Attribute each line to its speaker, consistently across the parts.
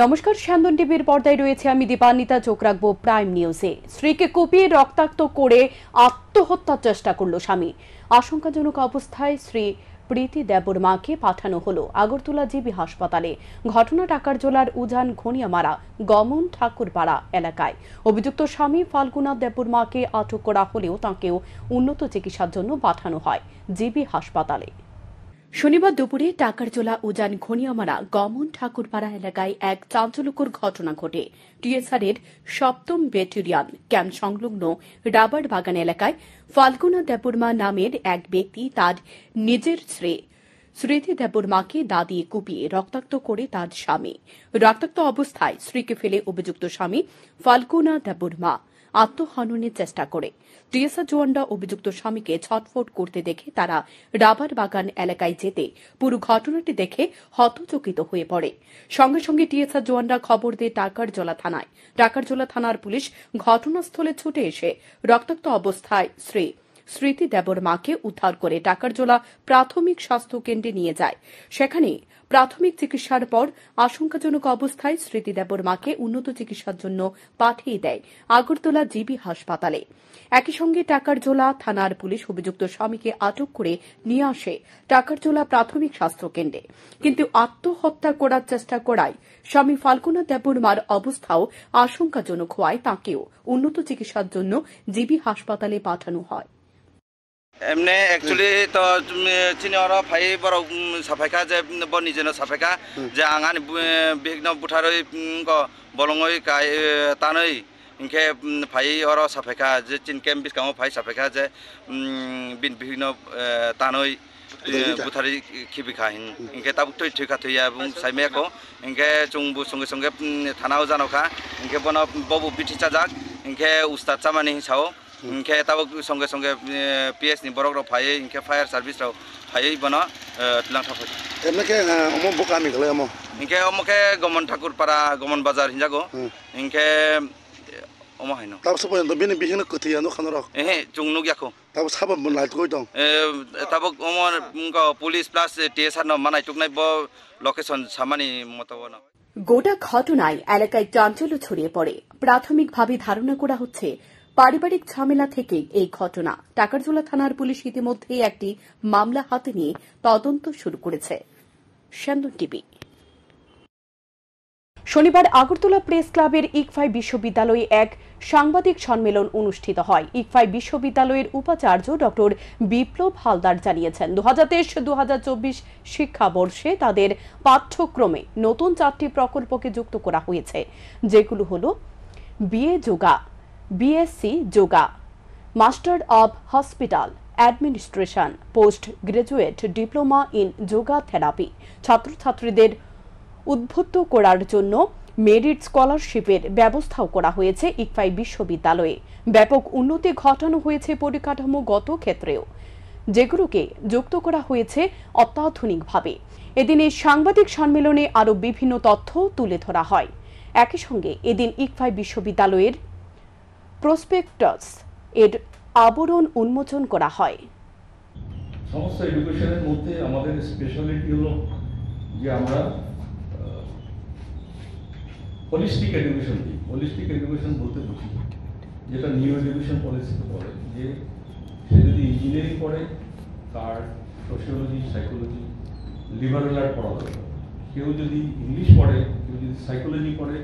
Speaker 1: নমস্কার, স্যান্দন টিভির পর্দায় রয়েছে আমি দীপান্বিতা। চোখ রাখবো প্রাইম নিউজে। স্ত্রীকে কুপিয়ে রক্তাক্ত করে আত্মহত্যার চেষ্টা করল স্বামী। আশঙ্কাজনক অবস্থায় স্ত্রী প্রীতি দেববর্মাকে পাঠানো হলো আগরতলা জিবি হাসপাতালে। ঘটনা টাকারজোলার উজান ঘনিয়ামারা গমন ঠাকুরপাড়া এলাকায়। অভিযুক্ত স্বামী ফাল্গুনা দেববর্মাকে আটক করা হলেও তাঁকেও উন্নত চিকিৎসার জন্য পাঠানো হয় জিবি হাসপাতালে। শনিবার দুপুরে টাকারজোলা উজান ঘনিয়ামারা গমন ঠাকুরপাড়া এলাকায় এক চাঞ্চল্যকর ঘটনা ঘটে। টিএসআরের 7ম ব্যাটালিয়ন ক্যাম্প সংলগ্ন রাবার বাগান এলাকায় ফাল্গুনা দেববর্মা নামের এক ব্যক্তি তার নিজের স্ত্রী স্মৃতি দেববর্মাকে দা দিয়ে কুপিয়ে রক্তাক্ত করে তার স্বামী। রক্তাক্ত অবস্থায় স্ত্রীকে ফেলে অভিযুক্ত স্বামী ফাল্গুনা দেববর্মা আত্মহননের চেষ্টা করে। টিএসআর জওয়ানরা অভিযুক্ত স্বামীকে ছটফট করতে দেখে তারা রাবার বাগান এলাকায় যেতে পুরো ঘটনাটি দেখে হতচকিত হয়ে পড়ে। সঙ্গে সঙ্গে টিএসআর জওয়ানরা খবর দেয় টাকারজোলা থানায়। টাকারজোলা থানার পুলিশ ঘটনাস্থলে ছুটে এসে রক্তাক্ত অবস্থায় স্মৃতি দেববর্মাকে উদ্ধার করে টাকারজোলা প্রাথমিক স্বাস্থ্য কেন্দ্রে নিয়ে যায়। সেখানে প্রাথমিক চিকিৎসার পর আশঙ্কাজনক অবস্থায় স্মৃতি দেববর্মাকে উন্নত চিকিৎসার জন্য পাঠিয়ে দেয় আগরতলা জিবি হাসপাতালে। একই সঙ্গে টাকারজোলা থানার পুলিশ অভিযুক্ত স্বামীকে আটক করে নিয়ে আসে টাকারজোলা প্রাথমিক স্বাস্থ্য কেন্দ্রে। কিন্তু আত্মহত্যা করার চেষ্টা করায় স্বামী ফাল্গুনা দেববর্মার অবস্থাও আশঙ্কাজনক হওয়ায় তাঁকেও উন্নত চিকিৎসার জন্য জিবি হাসপাতালে পাঠানো হয়।
Speaker 2: এমনি একচুয়ালি তো চিনি ওরা ফাই বড় সাফাইকা যে নিজের সাফাইকা যে আঙানি বিঘ্ন বুঠারই বলঙই তানই ইনকে ফাই ওরা সাফাইকা যে চিন কেম বিস্কাম ফাই সাফাইকা যে বিভিন্ন তানই বুথারি খিবিখা ইনকে তাবুক তৈ থৈখা থৈয়া এবং সাইমেয়াকো ইনকে চুংবু সঙ্গে সঙ্গে থানাও জানকা ইনকে বন ববু বিঠি চাজাক ইনকে উস্তাদ চামানি হিসাও ইনকে তাবুক সঙ্গে সঙ্গে পিএস নি বরক ফাই ইনকে ফায়ার সার্ভিস রাও ফাই বন তুলাং থাফা
Speaker 3: এমনকে অম বকামি গলে অম
Speaker 2: ইনকে অমকে গমন ঠাকুরপাড়া গমন বাজার হিনজাগো ইনকে অম হাইনো
Speaker 3: তাব সপন তো বিনি বিহিন কতিয়া ন খানর
Speaker 2: চুংনু গিয়াকো
Speaker 3: তাব সাব লাইট কই দং
Speaker 2: তাবুক অমর পুলিশ প্লাস টিএসআর ন মানাই টুকনাই ব লোকেশন সামানি মতবনা।
Speaker 1: গোটা ঘটনায় এলাকায় চাঞ্চল্য ছড়িয়ে পড়ে। প্রাথমিকভাবে ধারণা করা হচ্ছে পারিবারিক ঝামেলা থেকে এই ঘটনা। টাকারজোলা থানার পুলিশ ইতিমধ্যেই একটি মামলা হাতে নিয়ে তদন্ত শুরু করেছে। স্যান্দন টিভি। শনিবার আগরতলা প্রেস ক্লাবের ইকফাই বিশ্ববিদ্যালয়ে এক সাংবাদিক সম্মেলন অনুষ্ঠিত হয়। ইকফাই বিশ্ববিদ্যালয়ের উপাচার্য ডক্টর বিপ্লব হালদার জানিয়েছেন 2023-2024 শিক্ষাবর্ষে তাদের পাঠ্যক্রমে নতুন 4টি প্রকল্পকে যুক্ত করা হয়েছে, যেগুলো হল BA yoga, BSc yoga, master of hospital administration, post graduate diploma in yoga therapy. ছাত্রছাত্রীদের উদ্বুদ্ধ করার জন্য মেরিট স্কলারশিপের ব্যবস্থাও করা হয়েছে। ইকফাই বিশ্ববিদ্যালয়ে ব্যাপক উন্নতি ঘটানো হয়েছে পরিকাঠামোগত ক্ষেত্রেও, যেগুলোকে যুক্ত করা হয়েছে অত্যাধুনিকভাবে। এদিন এই সাংবাদিক সম্মেলনে আরও বিভিন্ন তথ্য তুলে ধরা হয়। একই সঙ্গে এদিন ইকফাই বিশ্ববিদ্যালয়ের প্রসপেক্টাস এর আবরণ উন্মোচন করা হয়।
Speaker 4: সমস্ত এডুকেশনের মধ্যে আমাদের স্পেশালিটি হলো যে আমরা হোলিস্টিক এডুকেশন দিই। হোলিস্টিক এডুকেশন বলতে বুঝি যেটা নিউ এডুকেশন পলিসিতে বলে যে সে যদি ইঞ্জিনিয়ারিং পড়ে তার সোশিওলজি, সাইকোলজি, লিবারেল আর্ট পড়া দরকার। কেউ যদি ইংলিশ পড়ে, কেউ যদি সাইকোলজি পড়ে,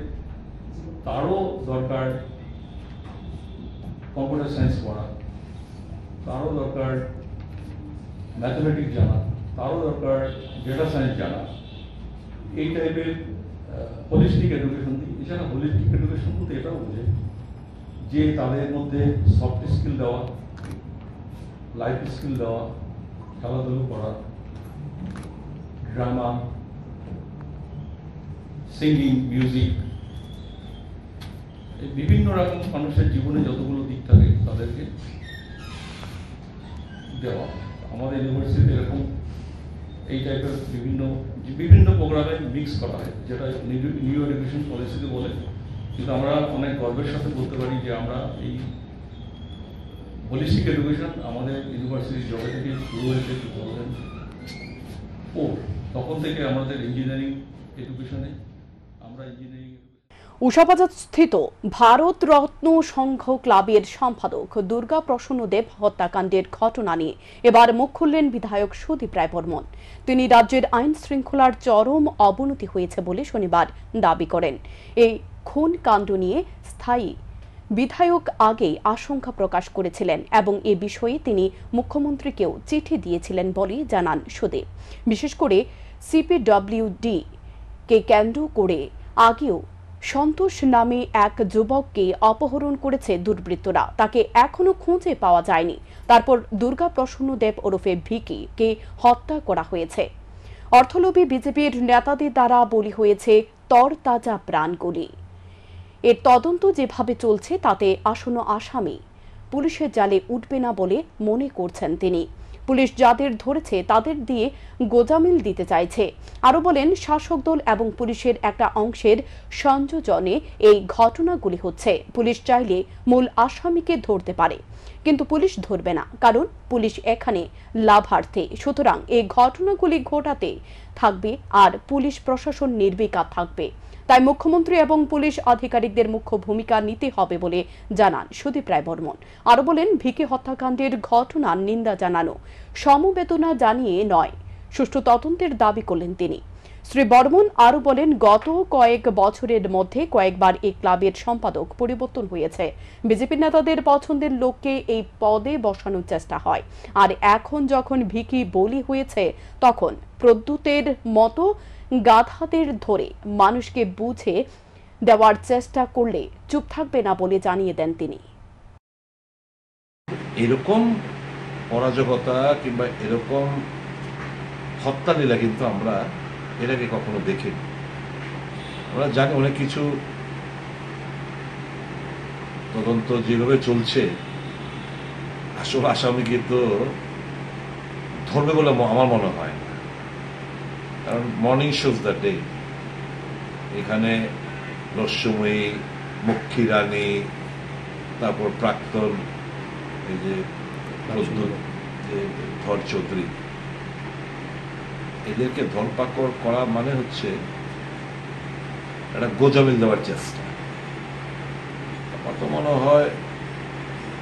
Speaker 4: তারও দরকার কম্পিউটার সায়েন্স পড়া, তারও দরকার ম্যাথমেটিক্স জানা, তারও দরকার ডেটা সায়েন্স জানা। এই টাইপের হোলিস্টিক এডুকেশন দিই। এছাড়া হোলিস্টিক এডুকেশন বলতে এটাও বোঝে যে তাদের মধ্যে সফট স্কিল দেওয়া, লাইফ স্কিল দেওয়া, খেলাধুলো করা, ড্রামা, সিঙ্গিং, মিউজিক, বিভিন্ন রকম মানুষের জীবনে যতগুলো দিক থাকে তাদেরকে দেওয়া। আমাদের ইউনিভার্সিটিতে এরকম এই টাইপের বিভিন্ন প্রোগ্রামে মিক্স করা হয়, যেটা নিউ এডুকেশন পলিসিতে বলে। কিন্তু আমরা অনেক গর্বের সাথে বলতে পারি যে আমরা এই হোলিস্টিক এডুকেশন আমাদের ইউনিভার্সিটির জবে থেকে শুরু হয়েছে 2004। তখন থেকে আমাদের ইঞ্জিনিয়ারিং এডুকেশনে আমরা
Speaker 1: উষাবাজারস্থিত ভারত রত্ন সংঘ ক্লাবের সম্পাদক দুর্গা প্রসন্ন দেব হত্যাকাণ্ডের ঘটনা নিয়ে এবার মুখ খুললেন বিধায়ক সুদীপ রায় বর্মন। তিনি রাজ্যের আইন শৃঙ্খলার চরম অবনতি হয়েছে বলে শনিবার দাবি করেন। এই খুন কাণ্ড নিয়ে স্থায়ী বিধায়ক আগেই আশঙ্কা প্রকাশ করেছিলেন এবং এ বিষয়ে তিনি মুখ্যমন্ত্রীকেও চিঠি দিয়েছিলেন বলে জানান সুদীপ। বিশেষ করে সিপিডব্লিউডি কে কেন্দ্র করে আগেও সন্তোষ নামে এক যুবককে অপহরণ করেছে দুর্বৃত্তরা, তাকে এখনো খুঁজে পাওয়া যায়নি। তারপর দুর্গা প্রসন্ন দেব ওরফে ভিকি কে হত্যা করা হয়েছে। অর্থলোভী বিজেপির নেতাদের দ্বারা বলি হয়েছে তরতাজা প্রাণগুলি। এর তদন্ত যেভাবে চলছে তাতে আসন্ন আসামি পুলিশের জালে উঠবে না বলে মনে করছেন তিনি। পুলিশ যাদের ধরেছে তাদের দিয়ে গোজামিল দিতে চাইছে। আরো বলেন, শাসক দল এবং পুলিশের একটা অংশের সংযোজনে এই ঘটনাগুলি হচ্ছে। পুলিশ চাইলে মূল আসামিকে ধরতে পারে, কিন্তু পুলিশ ধরবে না, কারণ পুলিশ এখানে লাভার্থী। সুতরাং এই ঘটনাগুলি ঘটাতে থাকবে আর পুলিশ প্রশাসন নির্বিকার থাকবে। তাই মুখ্যমন্ত্রী এবং পুলিশ আধিকারিকদের মুখ্য ভূমিকা নিতে হবে বলে জানান সুদীপ রায় বর্মন। আরো বলেন, ভিকি হত্যাকাণ্ডের ঘটনার নিন্দা জানানো, সমবেদনা জানিয়ে নয়, সুষ্ঠু তদন্তের দাবি করলেন তিনি। শ্রী বর্মন আরো বলেন, গত কয়েক বছরের মধ্যে কয়েকবার এই ক্লাবের সম্পাদক পরিবর্তন হয়েছে। বিজেপি নেতাদের পছন্দের লোককে এই পদে বসানোর চেষ্টা হয়, আর এখন যখন ভিকি বলি হয়েছে তখন প্রদ্যুতের মতো গাধাদের ধরে মানুষকে বুঝে দেওয়ার চেষ্টা করলে চুপ থাকবে না বলে জানিয়ে দেন তিনি।
Speaker 5: এরকম অরাজকতা কিংবা এরকম হত্যালীলা কিন্তু আমরা এর আগে কখনো দেখিনি। আমরা জানি অনেক কিছু তদন্ত যেভাবে চলছে, আসল আসামিকে তো ধরবে বলে আমার মনে হয় না। কারণ মর্নিং শোজ দ্য ডে, এখানে রহস্যময়ী, মক্ষী রানী, তারপর প্রাক্তন এই যে ধর চৌধুরী, এদেরকে ধরপাকড় করা মানে হচ্ছে একটা গোজামিল দেওয়ার চেষ্টা। আমার তো মনে হয়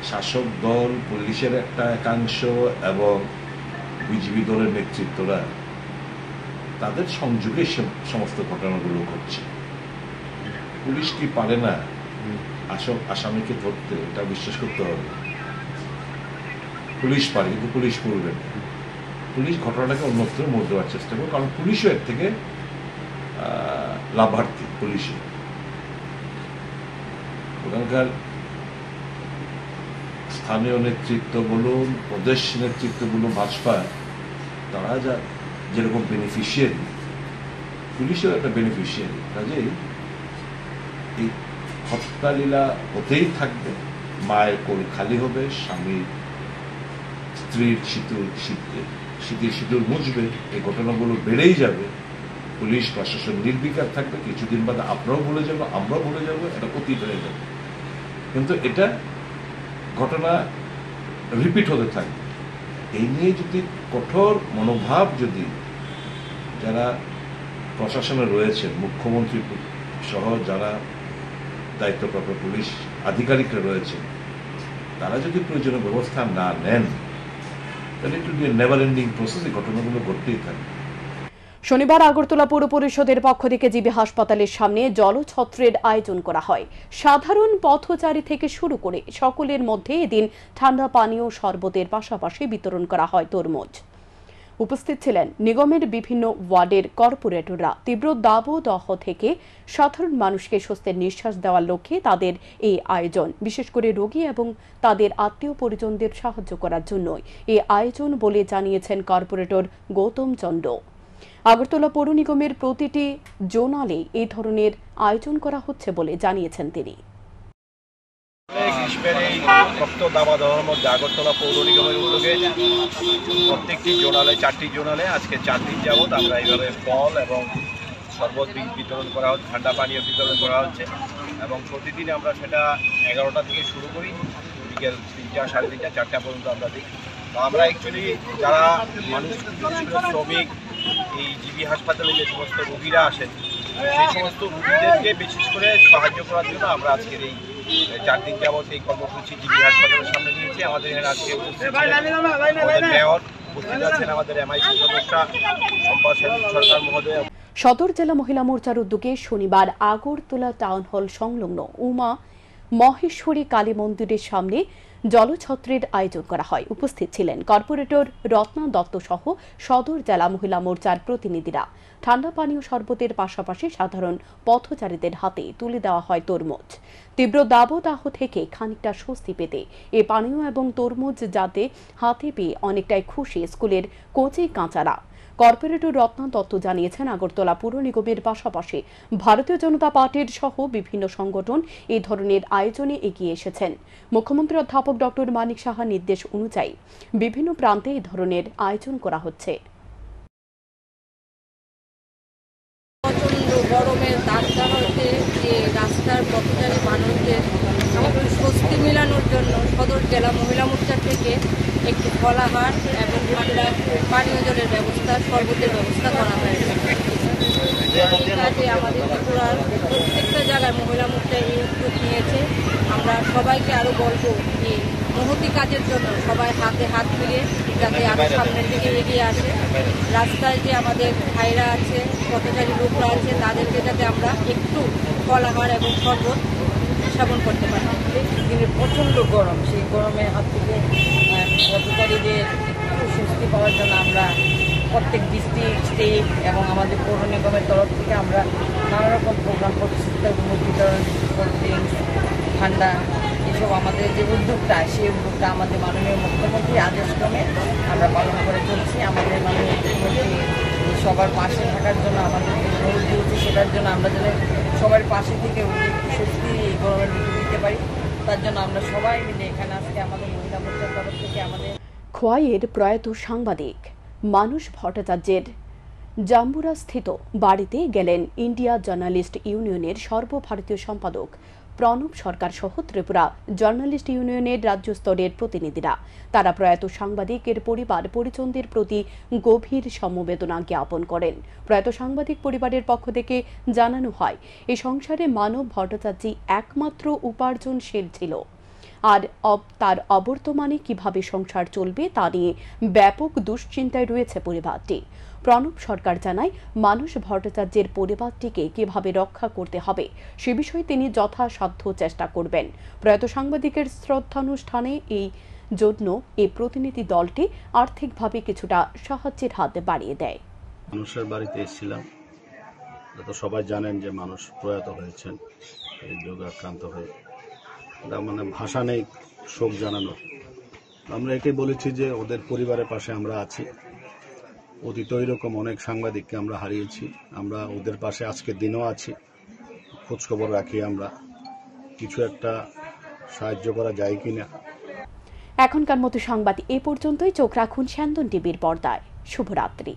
Speaker 5: শাসক দল, পুলিশের একটা একাংশ এবং বিজেপি দলের নেতৃত্বরা তাদের সংযোগে সমস্ত ঘটনাগুলো ঘটছে। পুলিশ কি পারে না আসল আসামিকে ধরতে, এটা বিশ্বাস করতে হবে। পুলিশ পারে, কিন্তু পুলিশ করবে না। পুলিশ ঘটনাটাকে অন্যত্র মোড় দেওয়ার চেষ্টা করবে, কারণ পুলিশও এর থেকে লাভার্থী। পুলিশে ওখানকার স্থানীয় নেতৃত্ব বলুন, প্রদেশ নেতৃত্ব বলুন, ভাজপা, তারা যা যেরকম বেনিফিশিয়ারি, পুলিশেও একটা বেনিফিশিয়ারি। কাজেই এই হত্যালীলা হতেই থাকবে। মায়ের কোল খালি হবে, স্বামী স্ত্রীর শীতের সিঁদুর মুছবে, এই ঘটনাগুলো বেড়েই যাবে। পুলিশ প্রশাসন নির্বিকার থাকবে, কিছুদিন বাদে আপনারাও ভুলে যাবো, আমরাও ভুলে যাবো, এটা অতীত হয়ে যাবে। কিন্তু এটা ঘটনা রিপিট হতে থাকবে। এই নিয়ে যদি কঠোর মনোভাব যদি যারা প্রশাসনে রয়েছেন, মুখ্যমন্ত্রী সহ যারা দায়িত্বপ্রাপ্ত পুলিশ আধিকারিকরা রয়েছেন, তারা যদি প্রয়োজনীয় ব্যবস্থা না নেন, তাহলে it will B A never ending process. এই ঘটনাগুলো ঘটতেই থাকবে।
Speaker 1: শনিবার আগরতলা পৌর পরিষদের পক্ষ থেকে জিবি হাসপাতালের সামনে জলছত্রের আয়োজন করা হয়। সাধারণ পথচারী থেকে শুরু করে সকলের মধ্যে এদিন ঠান্ডা পানীয় শরবতের পাশাপাশি বিতরণ করা হয় তরমুজ। উপস্থিত ছিলেন নিগমের বিভিন্ন ওয়ার্ডের কর্পোরেটররা। তীব্র দাবদাহ থেকে সাধারণ মানুষকে স্বস্তির নিঃশ্বাস দেওয়ার লক্ষ্যে তাদের এই আয়োজন, বিশেষ করে রোগী এবং তাদের আত্মীয় পরিজনদের সাহায্য করার জন্যই এই আয়োজন বলে জানিয়েছেন কর্পোরেটর গৌতম চন্দ্র। আগরতলা পৌর নিগমের প্রতিটি জোনালে এই ধরনের আয়োজন করা হচ্ছে বলে জানিয়েছেন তিনি।
Speaker 6: গ্রীষ্মের এই রক্ত দাবাদহের মধ্যে আগরতলা পৌর নিগমের উদ্যোগে প্রত্যেকটি জোনালে, 4টি জোনালে আজকে 4 দিন যাবৎ আমরা এইভাবে ফল এবং শরবত বিতরণ করা হচ্ছে, ঠান্ডা পানীয় বিতরণ করা হচ্ছে। এবং প্রতিদিন আমরা সেটা 11টা থেকে শুরু করি, বিকেল 3টা, 3:30, 4টা পর্যন্ত আমরা দিই। তো আমরা অ্যাকচুয়ালি যারা মানুষ, শ্রমিক, এই জিবি হাসপাতালে যে সমস্ত রোগীরা আসেন, সেই সমস্ত রোগীদেরকে বিশেষ করে সাহায্য করার জন্য আমরা আজকের এই 4 দিন যাবত এই কর্মসূচি জিবি হাসপাতালের সামনে নিয়েছি। আমাদের এখানে আজকে মেয়র উপস্থিত আছেন, আমাদের এমআইসি সদস্য সম্পদ সরকার মহোদয়।
Speaker 1: সদর জেলা মহিলা মোর্চার উদ্যোগে শনিবার আগরতলা টাউন হল সংলগ্ন উমা মহেশ্বরী কালী মন্দিরের সামনে জলছত্রের আয়োজন করা হয়। উপস্থিত ছিলেন কর্পোরেটর রত্না দত্ত সহ সদর জেলা মহিলা মোর্চার প্রতিনিধিরা। ঠান্ডা পানীয় শরবতের পাশাপাশি সাধারণ পথচারীদের হাতে তুলে দেওয়া হয় তরমুজ। তীব্র দাবদাহ থেকে খানিকটা স্বস্তি পেতে এ পানীয় এবং তরমুজ যাতে হাতে পেয়ে অনেকটাই খুশি স্কুলের কচি কাঁচারা। কর্পোরেটর রত্না দত্ত জানিয়েছেন, আগরতলা পুর নিগমের পাশাপাশি ভারতীয় জনতা পার্টির সহ বিভিন্ন সংগঠন এই ধরনের আয়োজনে এগিয়ে এসেছেন। মুখ্যমন্ত্রী অধ্যাপক ডক্টর মানিক সাহার নির্দেশ অনুযায়ী বিভিন্ন প্রান্তে এই ধরনের আয়োজন করা হচ্ছে।
Speaker 7: প্রচণ্ড গরমের দাবদাহতে যে রাস্তার পথচারী মানুষদের একটু স্বস্তি মেলানোর জন্য সদর জেলা মহিলা মোর্চা থেকে একটি ফলাহার এবং ঠান্ডা পানীয় জলের ব্যবস্থা, শরবতের ব্যবস্থা করা হয়েছে। এই কাজে আমাদের ত্রিপুরার প্রত্যেকটা জায়গায় মহিলা মোর্চা এই উদ্যোগ নিয়েছে। আমরা সবাইকে আরও বলবো যে মহতি কাজের জন্য সবাই হাতে হাত মিলিয়ে যাতে আরও সামনের দিকে এগিয়ে আসে। রাস্তায় যে আমাদের ভাইরা আছে, পথচারী লোকরা আছে, তাদেরকে যাতে আমরা একটু ফলাহার এবং শরবত সেবন করতে পারি।
Speaker 8: দিনের প্রচণ্ড গরম, সেই গরমের হাত থেকে পথচারীদের একটু স্বস্তি পাওয়ার জন্য আমরা প্রত্যেক ডিস্ট্রিক্ট, স্টেট এবং আমাদের পৌর নিগমের তরফ থেকে আমরা নানা রকম প্রোগ্রাম করছি। বিতরণ, কোল্ড ড্রিঙ্কস, ঠান্ডা, এসব আমাদের যে উদ্যোগটা, সেই উদ্যোগটা আমাদের মাননীয় মুখ্যমন্ত্রীর আদেশক্রমে আমরা পালন করে চলছি। আমাদের মাননীয় মুখ্যমন্ত্রী সবার পাশে থাকার জন্য আমাদের অনুরোধ দিয়েছি, সেটার জন্য আমরা যেন সবার পাশে থেকে একটু স্বস্তি গরমের ঋতু দিতে পারি, তার জন্য আমরা সবাই মিলে এখানে আজকে আমাদের মহিলা মোর্চার তরফ থেকে আমাদের
Speaker 1: খোয়াইয়ের প্রয়াত সাংবাদিক মানস ভট্টাচার্যের জাম্বুরা স্থিত বাড়িতে গেলেন ইন্ডিয়া জার্নালিস্ট ইউনিয়নের সর্বভারতীয় সম্পাদক প্রণব সরকার সহ ত্রিপুরা জার্নালিস্ট ইউনিয়নের রাজ্য স্তরের প্রতিনিধিরা। তারা প্রয়াত সাংবাদিকের পরিবার পরিজনদের প্রতি গভীর সমবেদনা জ্ঞাপন করেন। প্রয়াত সাংবাদিক পরিবারের পক্ষ থেকে জানানো হয়, এই সংসারে মানব ভট্টাচার্য একমাত্র উপার্জনশীল ছিল, আর তার অবর্তমানে কিভাবে সংসার চলবে তা নিয়ে ব্যাপক দুশ্চিন্তায় রয়েছে পরিবারটি। প্রণব সরকার জানায়, মানস ভট্টাচার্যের পরিবারটিকে কিভাবে রক্ষা করতে হবে সে বিষয়ে তিনি যথাসাধ্য চেষ্টা করবেন। প্রয়াত সাংবাদিকের শ্রদ্ধানুষ্ঠানে এই জন্য এই প্রতিনিধি দলটি আর্থিকভাবে কিছুটা সাহায্যের হাত বাড়িয়ে দেয়।
Speaker 9: মানুষের বাড়িতে এসেছিলাম, তো সবাই জানেন যে মানুষ প্রয়াত হয়েছেন এই রোগাক্রান্ত হয়ে। মানে ভাষা নেই শোক জানানো। আমরা এটাই বলেছি যে ওদের পরিবারের পাশে আমরা আছি। অতীত এরকম অনেক সাংবাদিককে আমরা হারিয়েছি, আমরা ওদের পাশে আজকের দিনও আছি, খোঁজখবর রাখি আমরা কিছু একটা সাহায্য করা যায় কিনা।
Speaker 1: এখনকার মতো সংবাদ এ পর্যন্তই। চোখ রাখুন স্যান্দন টিভির পর্দায়। শুভরাত্রি।